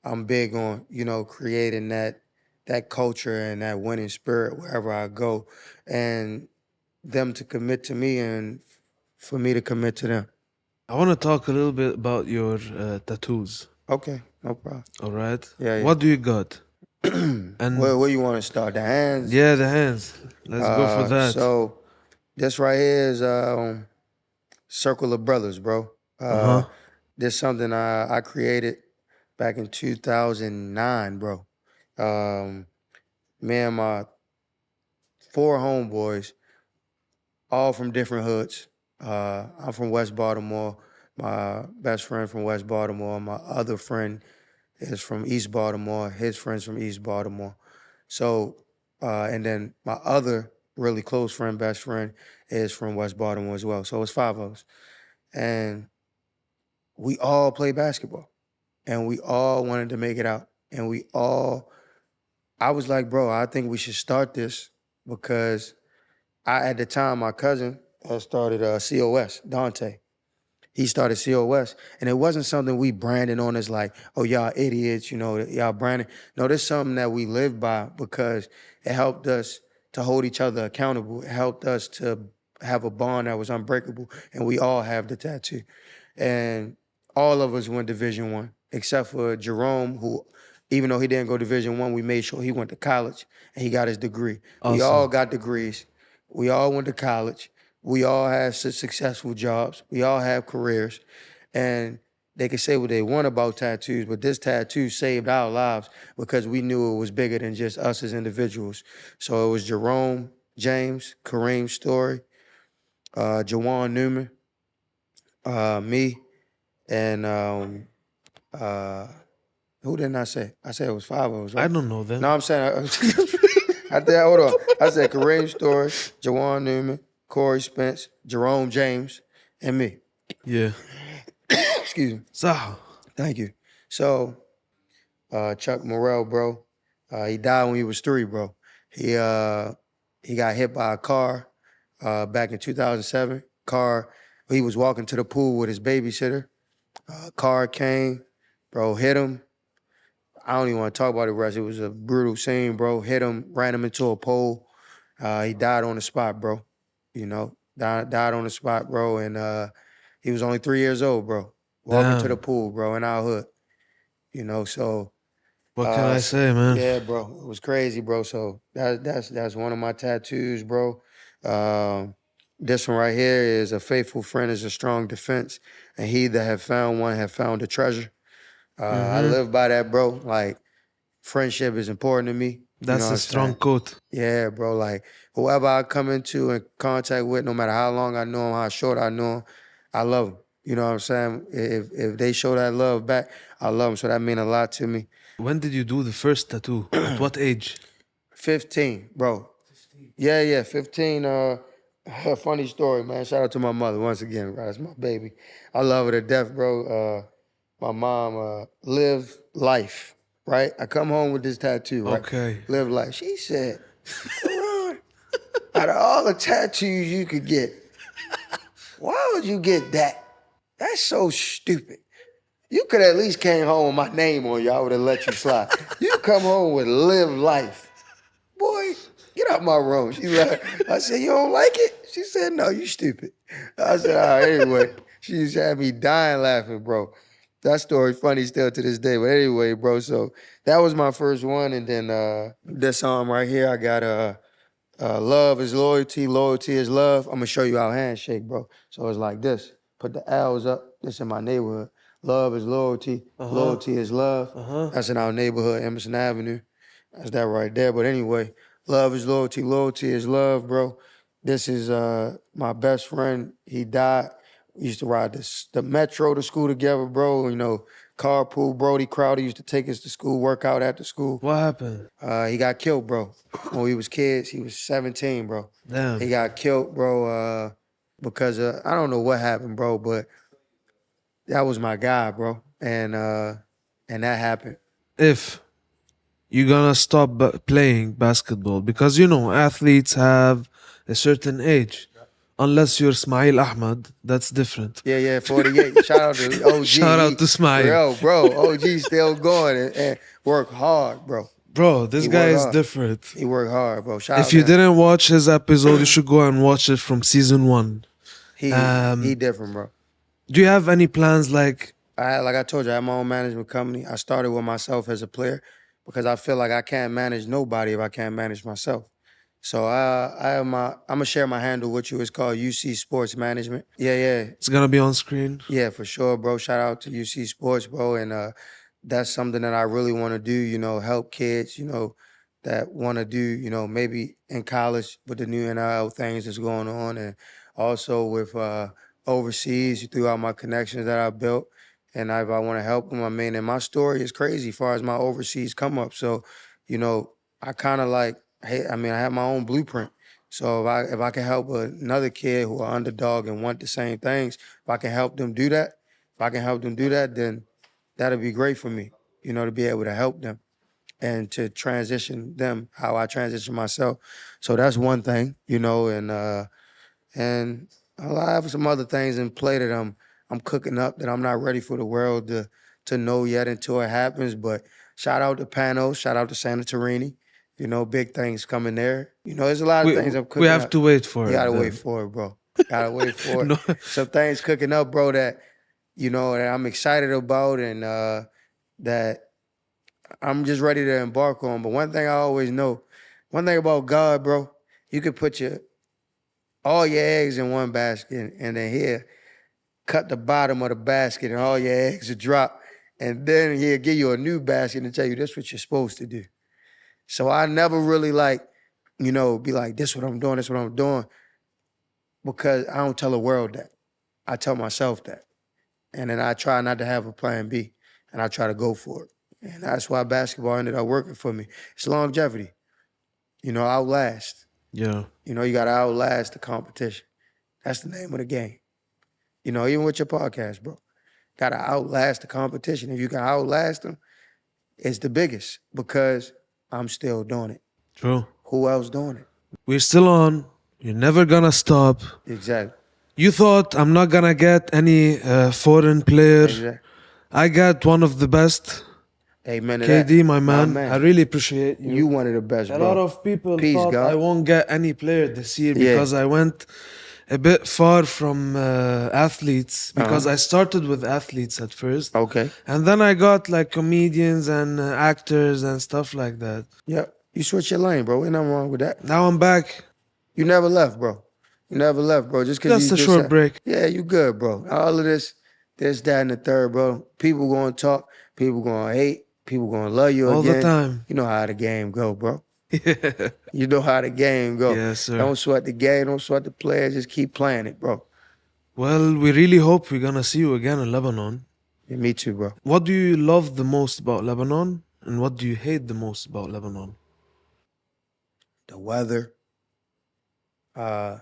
I'm big on, you know, creating that culture and that winning spirit wherever I go, and them to commit to me and for me to commit to them. I want to talk a little bit about your tattoos. Okay, no problem. All right? Yeah. What do you got? And Where you want to start? The hands? yeah, the hands. Let's go for that. So this right here is Circle of Brothers, bro. This is something I created back in 2009, bro. Me and my 4 homeboys, all from different hoods. I'm from West Baltimore. My best friend from West Baltimore. My other friend is from East Baltimore. His friend's from East Baltimore. So, and then my other really close friend, best friend, is from West Baltimore as well. So it's 5 of us. And we all play basketball. And we all wanted to make it out. And we all I was like, bro, I think we should start this because at the time, my cousin had started COS, Dante. He started COS, and it wasn't something we branded on as like, oh, y'all idiots, y'all branding. No, this is something that we live by because it helped us to hold each other accountable. It helped us to have a bond that was unbreakable, and we all have the tattoo. And all of us went Division I, except for Jerome, who, even though he didn't go Division I, we made sure he went to college and he got his degree. We all Awesome. got degrees. We all went to college. We all had successful jobs. We all have careers. And they can say what they want about tattoos, but this tattoo saved our lives because we knew it was bigger than just us as individuals. So it was Jerome, James, Kareem Story, Jawan Newman, me, and who didn't I say? I said it was 5 of us, right? I don't know them. No, I'm saying hold on. I said Kareem Story, Jawan Newman, Corey Spence, Jerome James, and me. Yeah. Excuse me. صح. Thank you. So, Chuck Morrell, bro, he died when he was 3, bro. He got hit by a car back in 2007. He was walking to the pool with his babysitter. Car came, bro, hit him. I don't even want to talk about the rest. It was a brutal scene, bro. Hit him, ran him into a pole. He died on the spot, bro. Died on the spot, bro. And he was only 3 years old, bro. Walking to the Damn. pool, bro, in our hood. So What can I say, man? yeah, bro. It was crazy, bro. So that's one of my tattoos, bro. This one right here is a faithful friend is a strong defense, and he that have found one have found a treasure. I live by that, bro. Like, friendship is important to me. You know That's what a I'm strong saying? quote. Yeah, bro. Like, whoever I come into in contact with, no matter how long I know him, how short I know him, I love him. You know what I'm saying? If they show that love back, I love them. So that mean a lot to me. When did you do the first tattoo? At what age? 15, bro. Yeah, 15. Funny story, man. Shout out to my mother once again, bro. That's my baby. I love her to death, bro. My mom, live life, right? I come home with this tattoo, right? Okay. Live life. She said, Keron, out of all the tattoos you could get, why would you get that? That's so stupid. You could at least came home with my name on you. I would have let you slide. You come home with live life. Boy, get out my room. She like, I said, you don't like it? She said, no, you stupid. I said, all right, anyway. She just had me dying laughing, bro. That story funny still to this day. But anyway, bro, so that was my first one. And then this song right here, I got love is loyalty, loyalty is love. I'm gonna show you our handshake, bro. So it's like this. Put the L's up. This in my neighborhood. Love is loyalty, loyalty is love. That's in our neighborhood, Emerson Avenue. That's that right there. But anyway, love is loyalty, loyalty is love, bro. This is my best friend. He died. We used to ride the metro to school together, bro. Carpool. Brody Crowder used to take us to school, work out after school. What happened? He got killed, bro. When we was kids, he was 17, bro. Damn. He got killed, bro, because I don't know what happened, bro, but that was my guy, bro. And that happened. If you're gonna stop playing basketball, because athletes have a certain age, unless you're Ismail Ahmad, that's different. Yeah, 48. Shout out to OG. Shout out to Ismail. Yo, bro, OG still going and work hard, bro. Bro, this He guy work is hard. different. He worked hard, bro. Shout out If you to him. didn't watch his episode, you should go and watch it from season 1. He different, bro. Do you have any plans like Like I told you, I have my own management company. I started with myself as a player because I feel like I can't manage nobody if I can't manage myself. So I'm gonna share my handle with you. It's called UC Sports Management. Yeah. it's gonna be on screen? Yeah, for sure, bro. Shout out to UC Sports, bro. And that's something that I really want to do, help kids, that want to do, maybe in college with the new NIL things that's going on. And also with overseas throughout my connections that I built. And if I want to help them, and my story is crazy as far as my overseas come up. So, I kind of like, hey, I have my own blueprint. So if I can help another kid who are underdog and want the same things, if I can help them do that, then that'll be great for me, to be able to help them. and to transition them how I transition myself. So that's one thing, you know, and I have some other things in play that I'm cooking up that I'm not ready for the world to know yet until it happens. But shout out to Pano, shout out to Santorini. You know, big things coming there. You know, there's a lot of things I'm We cooking have up. to wait for You it gotta then. wait for it, bro. Gotta wait for it. No. Some things cooking up, bro, that you know that I'm excited about and that I'm just ready to embark on. But one thing I always know, one thing about God, bro, you can put all your eggs in one basket and then here, cut the bottom of the basket and all your eggs will drop. And then he'll give you a new basket and tell you this what you're supposed to do. So I never really you know, be like, this what I'm doing, this what I'm doing. Because I don't tell the world that. I tell myself that. And then I try not to have a plan B. And I try to go for it. And that's why basketball ended up working for me. It's longevity. You know, outlast. Yeah. You know, you got to outlast the competition. That's the name of the game. You know, even with your podcast, bro. Got to outlast the competition. If you can outlast them, it's the biggest because I'm still doing it. True. Who else doing it? We're still on. You're never gonna stop. Exactly. You thought I'm not gonna get any foreign player. Exactly. I got one of the best. Amen to KD, that. my man. I really appreciate you. You one of the best, A bro. lot of people Peace, thought God. I won't get any player this year Yeah. because I went a bit far from athletes because I started with athletes at first. Okay. And then I got like comedians and actors and stuff like that. Yep. You switch your lane, bro. Ain't nothing wrong with that. Now I'm back. You never left, bro. You never left, bro. Just because Just you a short break. Yeah, you good, bro. All of this, that, and the third, bro. People gonna talk. People gonna hate. People gonna love you All again. the time. You know how the game go, bro. Yeah. You know how the game go. Yes, sir. Don't sweat the game. Don't sweat the players. Just keep playing it, bro. Well, we really hope we're gonna see you again in Lebanon. Yeah, me too, bro. What do you love the most about Lebanon? And what do you hate the most about Lebanon? The weather, the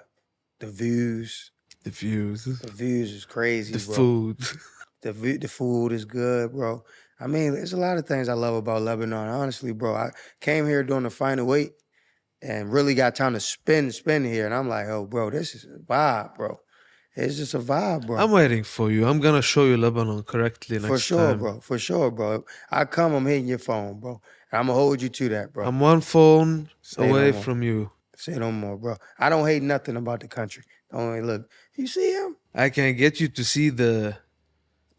views. The views. The views is crazy, The bro. food. The food is good, bro. I mean, there's a lot of things I love about Lebanon. Honestly, bro, I came here during the final weight and really got time to spin here. And I'm like, oh, bro, this is a vibe, bro. It's just a vibe, bro. I'm waiting for you. I'm gonna show you Lebanon correctly next For sure, time. bro. For sure, bro. I'm hitting your phone, bro. And I'm gonna hold you to that, bro. I'm one phone Say away no more. from you. Say no more, bro. I don't hate nothing about the country. Only look, you see him? I can get you to see the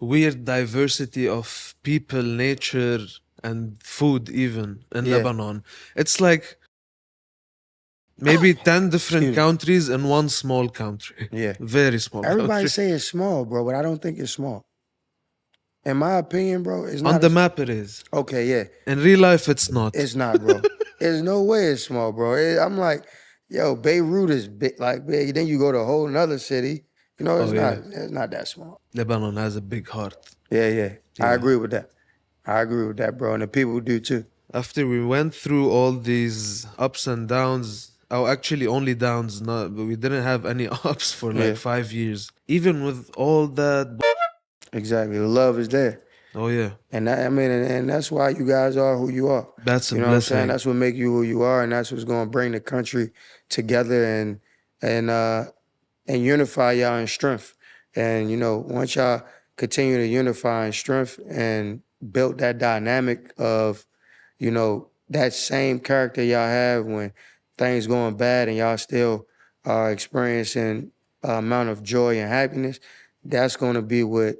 weird diversity of people, nature, and food even in Yeah. Lebanon. It's like maybe 10 different Excuse me. countries in one small country. Yeah. Very small Everybody country. say it's small, bro, but I don't think it's small. In my opinion, bro, it's not. On the map it is. Okay, yeah. In real life it's not. It's not, bro. There's no way it's small, bro. I'm like, yo, Beirut is big, like big. Then you go to a whole nother city. You know, it's Oh, yeah. not. It's not that small. Lebanon has a big heart. Yeah. I Yeah. agree with that. I agree with that, bro, and the people do too. After we went through all these ups and downs, actually only downs, not, but we didn't have any ups for like Yeah. 5 years. Even with all that. Exactly, the love is there, Oh yeah, and and that's why you guys are who you are. that's a You know what I'm saying? blessing. That's what make you who you are, and that's what's going to bring the country together and unify y'all in strength. And you know, once y'all continue to unify in strength and build that dynamic of, you know, that same character y'all have when things going bad and y'all still are experiencing an amount of joy and happiness, that's going to be what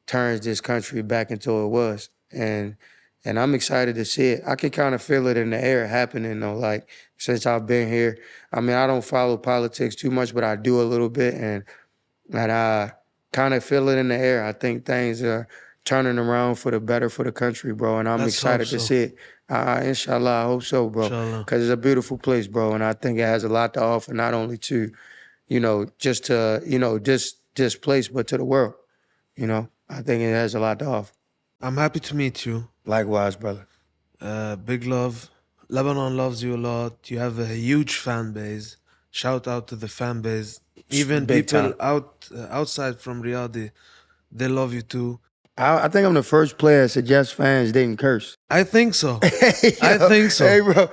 turns this country back into what it was. And I'm excited to see it. I can kind of feel it in the air happening though, like since I've been here. I mean, I don't follow politics too much, but I do a little bit, and I kind of feel it in the air. I think things are turning around for the better for the country, bro, and I'm Let's excited hope to so. see it. Inshallah, I hope so, bro, Inshallah. because it's a beautiful place, bro, and I think it has a lot to offer, not only to, you know, just to, you know, this place, but to the world. You know, I think it has a lot to offer. I'm happy to meet you. Likewise, brother. Big love. Lebanon loves you a lot. You have a huge fan base. Shout out to the fan base. Even Big people time. outside from Riyadh, they love you too. I think I'm the first player to suggest fans didn't curse. I think so. Hey, I yo, think so. Hey, bro,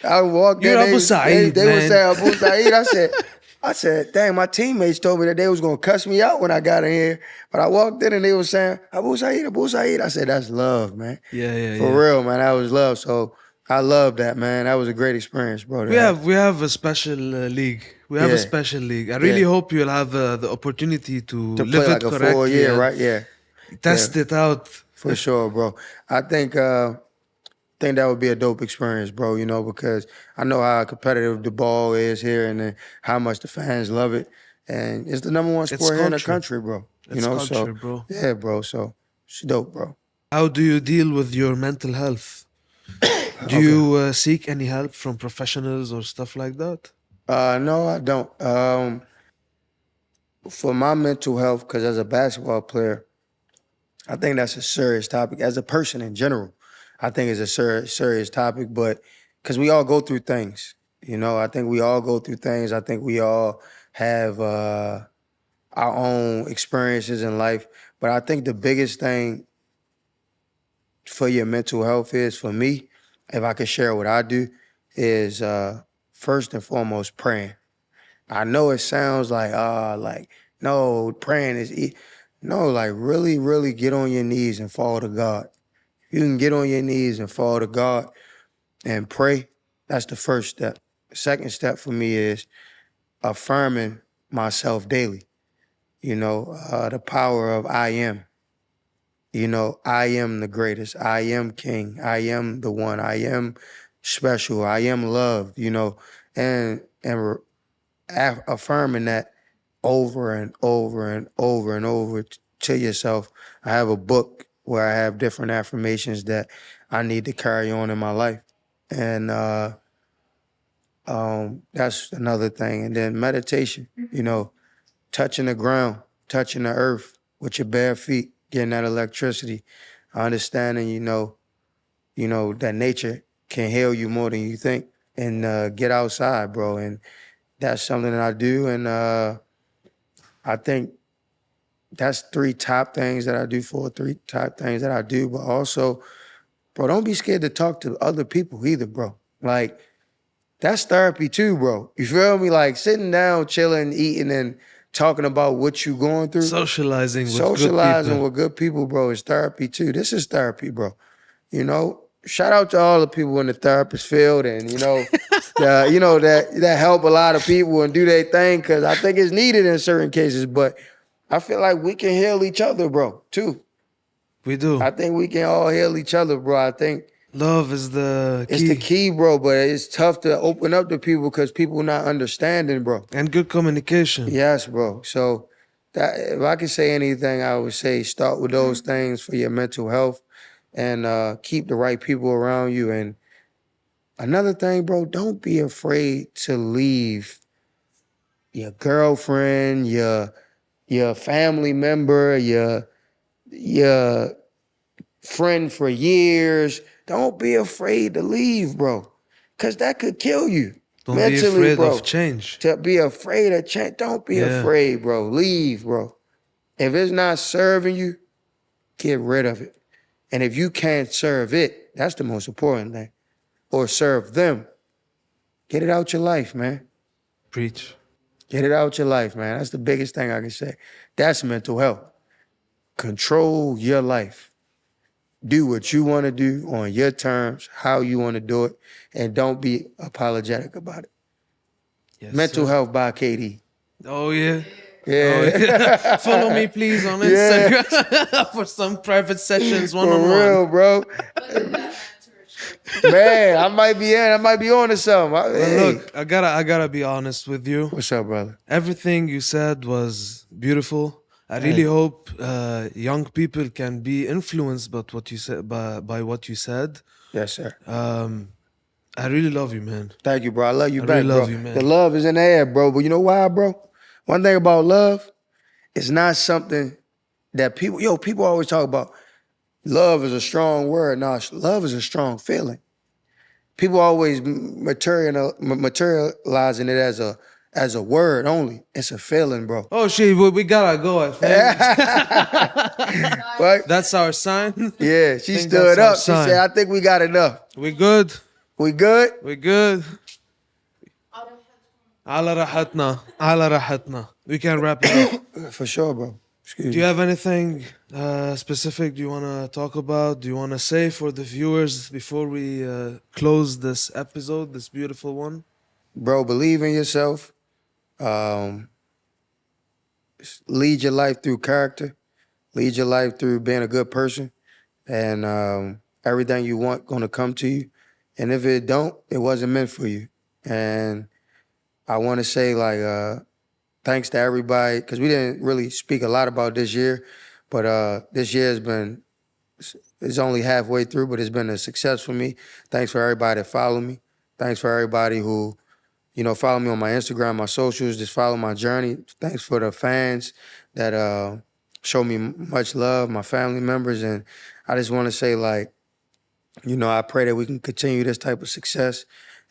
I walked You're in. Abu Saeed, They would man. say Abu Saeed. I said, dang, my teammates told me that they was gonna cuss me out when I got in here. But I walked in and they were saying Abu Saeed, Abu Saeed. I said, that's love, man. Yeah. For real, man. That was love. So I love that, man. That was a great experience, bro. to have. We have a special league. We have a Yeah. special league. I really Yeah. hope you'll have the opportunity to To live play it like a full correctly year, and right? Yeah. test it out. For sure, bro. I think that would be a dope experience, bro, you know, because I know how competitive the ball is here and how much the fans love it. And it's the number one It's sport here in the culture. country, bro. You It's know, culture, so bro. yeah, bro. So it's dope, bro. How do you deal with your mental health? Do Okay. you seek any help from professionals or stuff like that? No, I don't. For my mental health, because as a basketball player, I think that's a serious topic. As a person in general, I think it's a serious topic, but because we all go through things, you know, I think we all go through things. I think we all have our own experiences in life. But I think the biggest thing for your mental health is, for me, if I could share what I do, is first and foremost praying. I know it sounds like no, praying is no, like really, really get on your knees and fall to God. You can get on your knees and fall to God and pray. That's the first step. The second step for me is affirming myself daily. You know, the power of I am. You know, I am the greatest. I am king. I am the one. I am special. I am loved. You know, and affirming that over and over and over and over to yourself. I have a book where I have different affirmations that I need to carry on in my life. And that's another thing. And then meditation, you know, touching the ground, touching the earth with your bare feet, getting that electricity, understanding, you know, that nature can heal you more than you think. And get outside, bro. And that's something that I do. And I think that's three top things that I do. But also, bro, don't be scared to talk to other people either, bro. Like, that's therapy too, bro. You feel me? Like sitting down, chilling, eating, and talking about what you going through. Socializing with good Socializing people. with good people, bro, is therapy too. This is therapy, bro. You know, shout out to all the people in the therapist field, and that help a lot of people and do their thing, because I think it's needed in certain cases. But I feel like we can heal each other, bro, too. We do. I think we can all heal each other, bro. I think Love is the it's key. the key, bro. But it's tough to open up to people because people not understanding, bro. And good communication. Yes, bro. So that if I could say anything, I would say start with those things for your mental health, and keep the right people around you. And another thing, bro, don't be afraid to leave your girlfriend, your family member, your friend for years. Don't be afraid to leave, bro, because that could kill you Don't mentally, be afraid bro. of change. To be afraid of change. Don't be Yeah. afraid, bro. Leave, bro. If it's not serving you, get rid of it. And if you can't serve it, that's the most important thing. Or serve them. Get it out your life, man. Preach. Get it out your life, man. That's the biggest thing I can say. That's mental health. Control your life. Do what you want to do on your terms, how you want to do it, and don't be apologetic about it. Yes, Mental sir. Health by KD. Oh yeah. Yeah. Oh, yeah. Follow me please on Yeah. Instagram for some private sessions For one-on-one. real, bro. Man, I might be on to something. Well, Hey. look, I gotta be honest with you. What's up, brother? Everything you said was beautiful. I really hope young people can be influenced by what you said. By what you said. Yes, sir. I really love you, man. Thank you, bro. I love you I back, really bro. love you, man. The love is in the air, bro. But you know why, bro? One thing about love, it's not something that people always talk about. Love is a strong word. No, love is a strong feeling. People always materializing it as a word only. It's a feeling, bro. Oh shit, we gotta go, I think. Right? That's our sign. Yeah, she think stood that's our up. She sign. said, I think we got enough. We good? We good? We good? على راحتنا. على راحتنا. We can wrap it up. For sure, bro. Excuse Do you have anything specific you want to talk about? Do you want to say for the viewers before we close this episode, this beautiful one? Bro, believe in yourself. Lead your life through character. Lead your life through being a good person. And everything you want gonna come to you. And if it don't, it wasn't meant for you. And I want to say, like, thanks to everybody, because we didn't really speak a lot about this year, but this year has been, it's only halfway through, but it's been a success for me. Thanks for everybody that follow me. Thanks for everybody who, you know, follow me on my Instagram, my socials, just follow my journey. Thanks for the fans that show me much love, my family members. And I just want to say, like, you know, I pray that we can continue this type of success.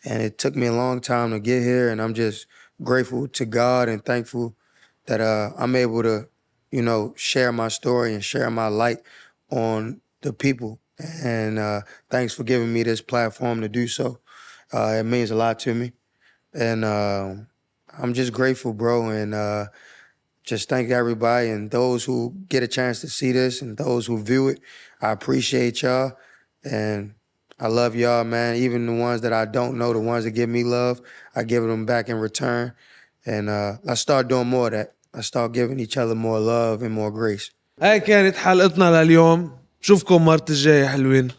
And it took me a long time to get here, and I'm just grateful to God and thankful that I'm able to, you know, share my story and share my light on the people. And thanks for giving me this platform to do so. It means a lot to me. And I'm just grateful, bro. And just thank everybody and those who get a chance to see this and those who view it. I appreciate y'all. And I love y'all, man. Even the ones that I don't know, the ones that give me love, I give them back in return. And let's start doing more of that. Let's start giving each other more love and more grace. هاي كانت حلقتنا لليوم. بشوفكم مرة الجاية حلوين.